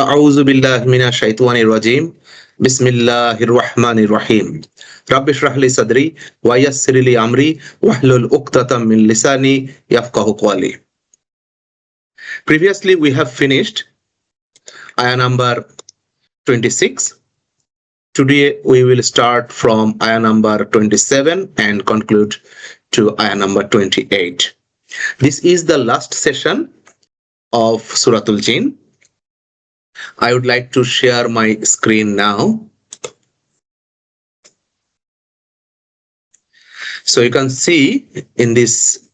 أعوذ بالله من الشيطان الرجيم بسم الله الرحمن الرحيم رب اشرح لي صدري ويسر لي أمري واحلل عقدة من لساني يفقهوا قولي. Previously we have finished ayah number 26. Today we will start from ayah number 27 and conclude to ayah number 28. This is the last session of Suratul Jinn. I would like to share my screen now. So you can see in this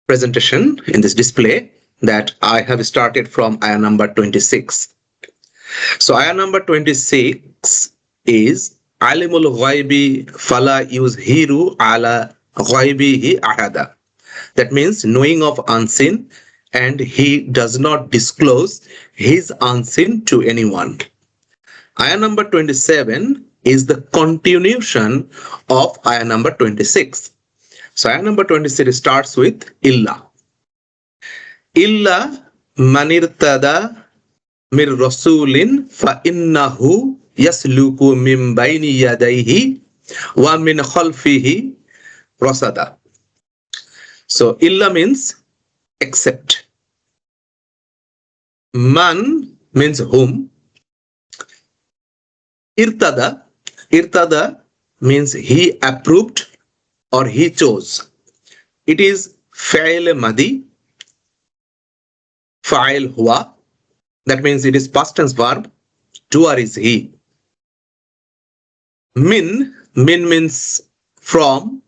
presentation, in this display, that I have started from ayah number 26. So ayah number 26 is Alimul Ghaibi Fala Yuzhiru Ala Ghaibihi Ahada. That means knowing of unseen, and he does not disclose his unseen to anyone. Ayah number 27 is the continuation of ayah number 26. So ayah number 26 starts with illa. Illa manirtada mir rasulin fa innahu yasluku min bayni yadayhi wa min khalfihi rasada. So illa means except. Man means whom. Irtada means he approved or he chose. It is fa'il madi, fa'il huwa. That means it is past tense verb. Doer is he. Min means from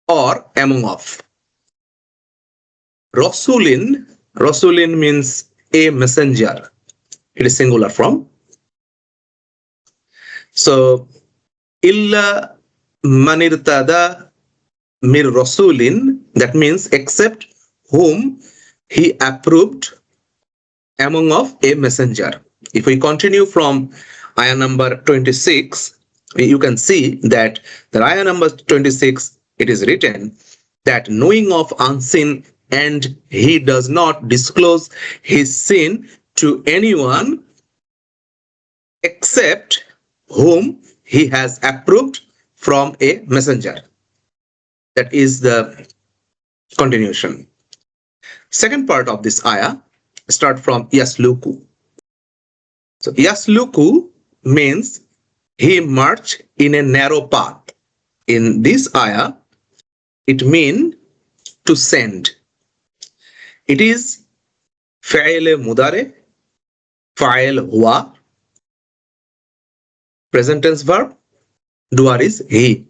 or among of. Rasulin means a messenger. It is singular form. So illa manirtada mir rasulin, that means except whom he approved among of a messenger. If we continue from ayah number 26, you can see that the ayah number 26, it is written that knowing of unseen, and he does not disclose his sin to anyone except whom he has approved from a messenger. That is the continuation. Second part of this ayah start from yasluku. So yasluku means he marched in a narrow path. In this ayah, it means to send. It is fa'il mudare, fa'il huwa, present tense verb, doer is he.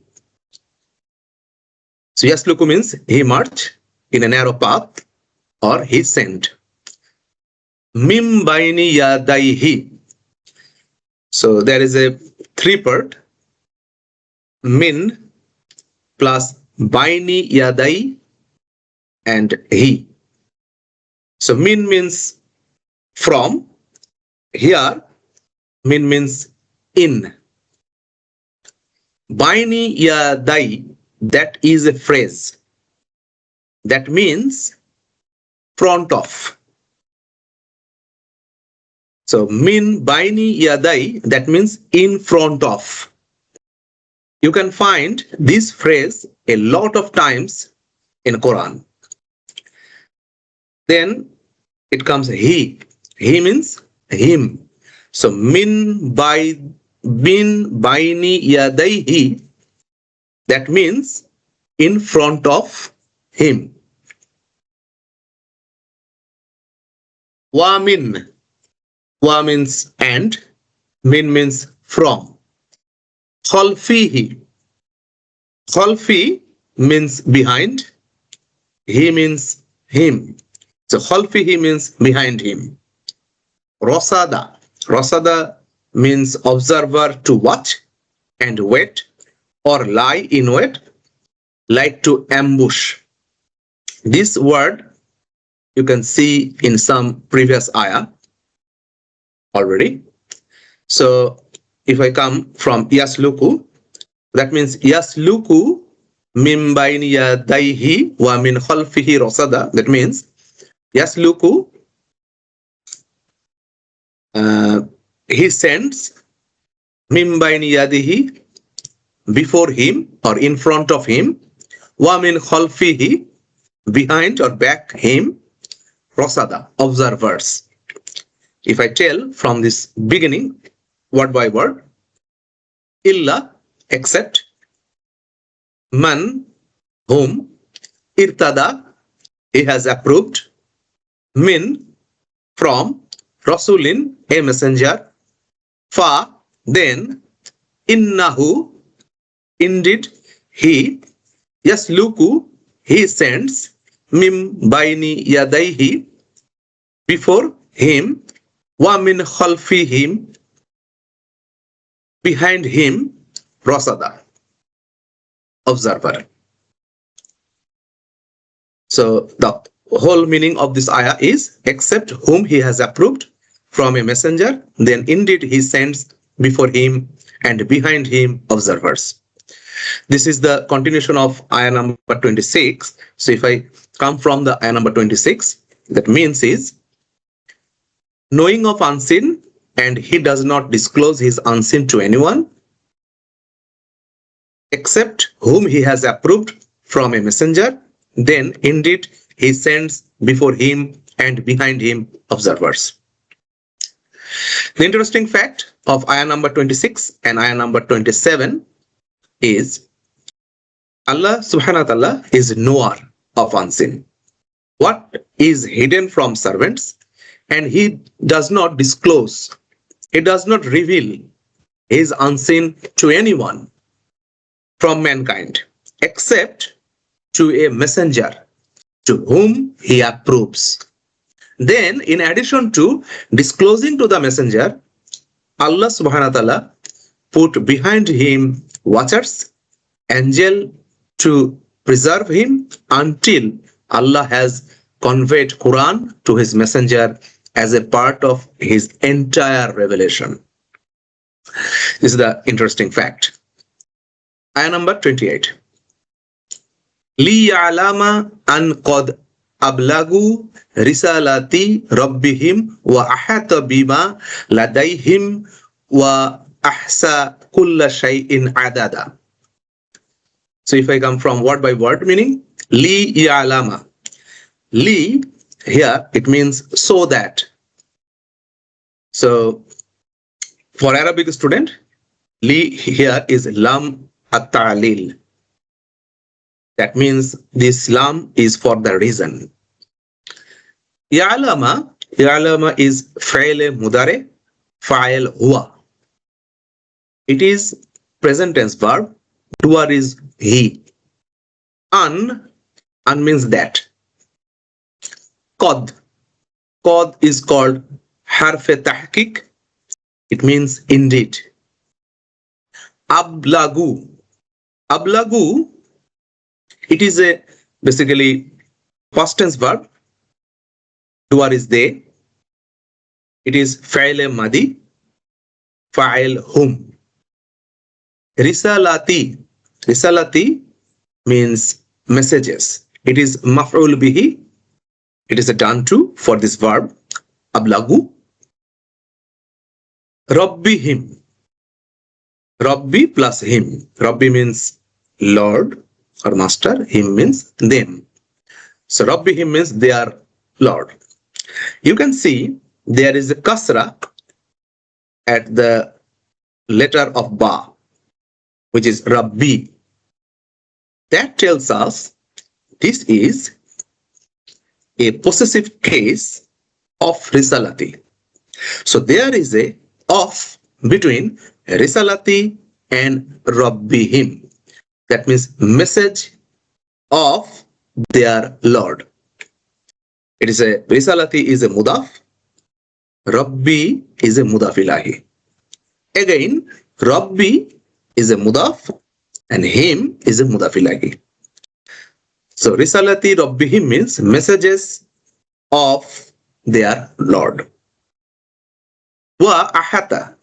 So yasluku means he marched in a narrow path or he sent. Mim baini yadaihi. So there is a three part. Min plus baini yadai and he. So min means from. Here min means in. Baini yadai, that is a phrase. That means front of. So min baini yadai, that means in front of. You can find this phrase a lot of times in Quran. Then it comes he. He means him. So min baini yadaihi, that means in front of him. Wa min. Wa means and. Min means from. Khalfihi. Khalfi means behind. He means him. So khalfihi means behind him. Rasada. Rasada means observer, to watch and wait or lie in wait, like to ambush. This word you can see in some previous ayah already. So if I come from yasluku, that means yasluku min bayni yadayhi wa min khalfihi rasada. That means yasluku uh, he sends min bayni yadihi, before him or in front of him, wa min khalfihi, behind or back him, rasada, observers. If I tell from this beginning, word by word, illa, except, man, whom, irtada, he has approved, min, from, rasulin, a messenger, fa, then, innahu, indeed, he, yasluku, he sends, mim baini yadaihi, before him, wa min khalfihim, behind him, rasada, observer. So the whole meaning of this ayah is, except whom he has approved from a messenger, then indeed he sends before him and behind him observers. This is the continuation of ayah number 26. So if I come from the ayah number 26, that means is, knowing of unseen, and he does not disclose his unseen to anyone, except whom he has approved from a messenger, then indeed he sends before him and behind him observers. The interesting fact of ayah number 26 and ayah number 27 is, Allah subhanahu wa ta'ala is knower of unseen. What is hidden from servants, and he does not disclose, he does not reveal his unseen to anyone from mankind, except to a messenger to whom he approves. Then, in addition to disclosing to the messenger, Allah subhanahu wa ta'ala put behind him watchers, angel, to preserve him until Allah has conveyed Quran to his messenger as a part of his entire revelation. This is the interesting fact. Ayah number 28. لِيَعْلَمَ أَنْ قَدْ أَبْلَغُوا رِسَالَاتِ رَبِّهِمْ وَأَحَاطَ بِمَا لَدَيْهِمْ وَأَحْصَى كُلَّ شَيْءٍ عَدَدًا. So if I come from word by word meaning, لِيَعْلَمَ. Li, here it means so that. So for Arabic student, li here is lam at-ta'lil. That means this lam is for the reason. Ya'lama, ya'lama is fa'il mudare, fa'il huwa. It is present tense verb, doer is he. An means that. Qad is called harf tahqiq. It means indeed. Ablagu, it is a basically past tense verb. Doer is they. It is fa'il madi, fa'il hum. Risalati means messages. It is maf'ul bihi. It is a done to for this verb, ablagu. Rabbihim. Rabbi plus him. Rabbi means Lord or master. Him means them. So Rabbihim means their Lord. You can see there is a kasra at the letter of ba, which is Rabbi. That tells us this is a possessive case of risalati. So there is a of between risalati and rabbihim. That means message of their Lord. It is a risalati is a mudaf, rabbi is a mudaf ilahi. Again, rabbi is a mudaf and him is a mudaf ilahi. So risalati rabbihim means messages of their Lord. Wa ahata.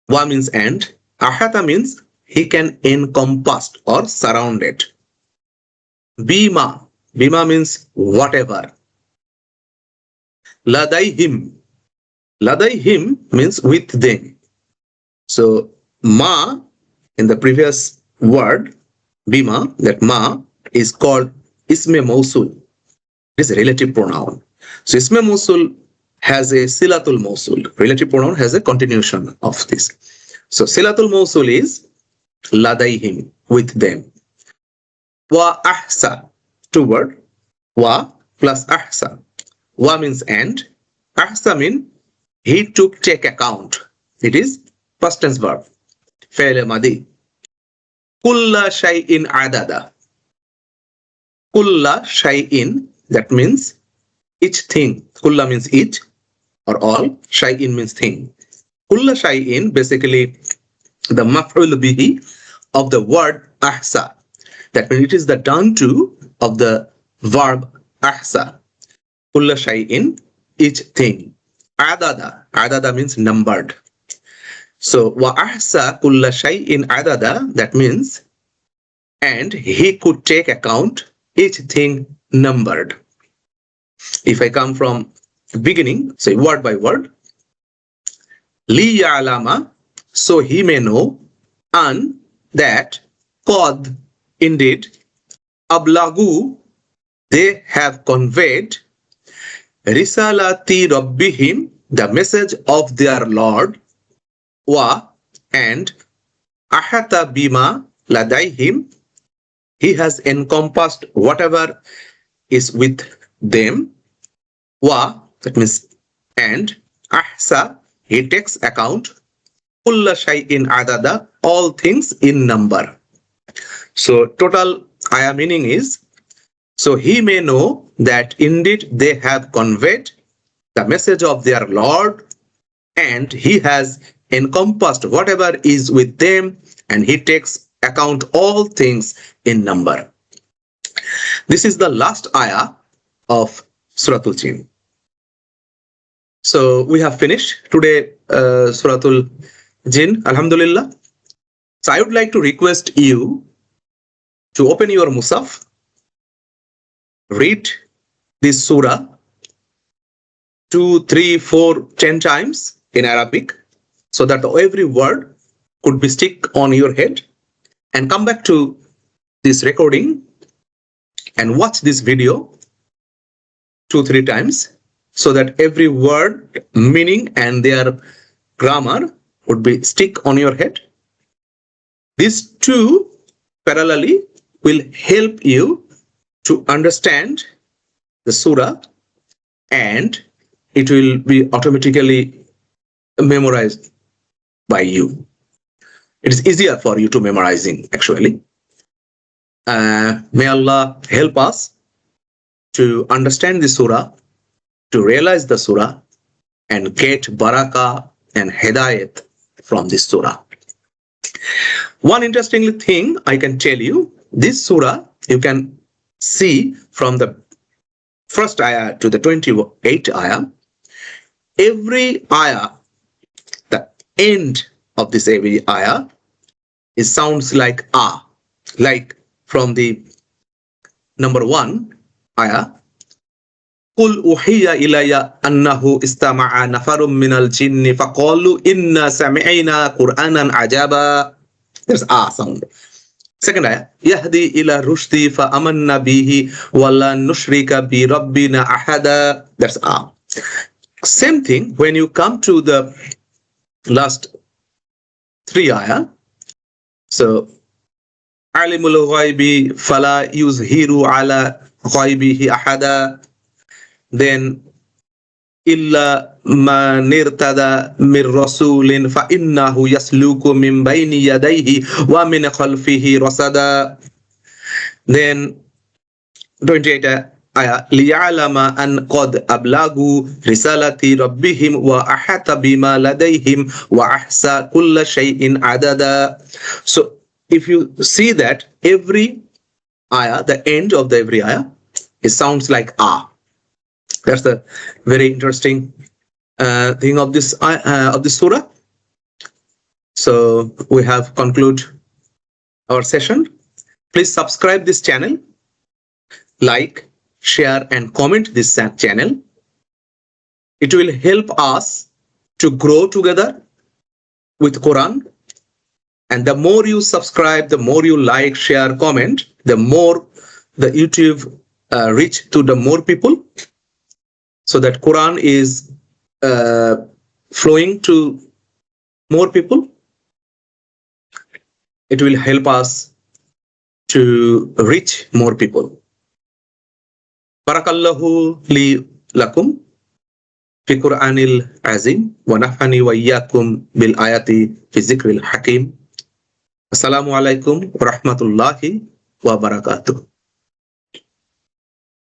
Wa means and. Ahata means he can encompass or surround it. Bima. Bima means whatever. Ladaihim. Ladayhim means with them. So ma in the previous word, bima, that ma is called isme mausul. It is a relative pronoun. So isme mausul has a silatul mausul. Relative pronoun has a continuation of this. So silatul mausul is ladayhim, with them. Wa ahsa, two word. Wa plus ahsa. Wa means and. Ahsa means he took take account. It is past tense verb. Fi'l madi. Kulla shay'in adada. Kulla shay'in, that means each thing. Kulla means each or all. Shay'in means thing. Kulla shay'in, basically the maf'ul bihi of the word ahsa. That means it is the done to of the verb ahsa. Kulla shay'in, each thing. Adada. Adada means numbered. So wa ahsa kulla shay'in adada, that means and he could take account each thing numbered. If I come from the beginning, say word by word, li ya'lama, so he may know, and that qad, indeed, ablagu, they have conveyed, risalati rabbihim, the message of their Lord, wa, and ahata bima ladayhim, he has encompassed whatever is with them. Wa, that means and. Ahsa, he takes account. Kulla shay'in adada, all things in number. So total ayah meaning is, so he may know that indeed they have conveyed the message of their Lord, and he has encompassed whatever is with them, and he takes account all things in number. This is the last ayah of Suratul Jinn. So we have finished today Suratul Jinn, Alhamdulillah. So I would like to request you to open your Musaf, read this surah 2, 3, 4, 10 times in Arabic, so that every word could be stick on your head, and come back to this recording and watch this video 2, 3 times, so that every word meaning and their grammar would be stick on your head. These two parallelly will help you to understand the surah, and it will be automatically memorized by you. It is easier for you to memorizing, actually. May Allah help us to understand the surah, to realize the surah, and get barakah and hidayat from this surah. One interesting thing I can tell you, this surah you can see from the first ayah to the 28th ayah. Every ayah, the end of this every ayah, it sounds like ah, like from the number 1 ayah, Qul uhiya ilayya annahu istama'a nafarum minal jinni faqalu inna sami'na qur'anan ajaba. There's ah sound. Second ayah, yahdi ila rushdi fa amanna bihi wa la nushrika bi rabbina ahada. That's ah. Same thing when you come to the last 3 ayah. So alimul ghaibi fala yuzhiru ala ghaibihi ahada. Then illa man irtada min rasulin fa innahu yasluku min bayni yadayhi wa min khalfihi rasada. Then 28 ayah, liya'lama an qad ablagu risalati rabbihim wa ahata bima ladayhim wa ahsa kulla shay'in adada. So if you see that every ayah, the end of the every ayah, it sounds like ah. That's the very interesting thing of this surah. So we have concluded our session. Please subscribe this channel, like, share, and comment this channel. It will help us to grow together with Quran. And the more you subscribe, the more you like, share, comment, the more the YouTube reach to the more people, so that Quran is flowing to more people. It will help us to reach more people. Barakallahu li lakum fi Quranil azim wa nafani wa iyyakum bil ayati fi zikril hakim. Assalamu alaikum wa rahmatullahi wa barakatuh.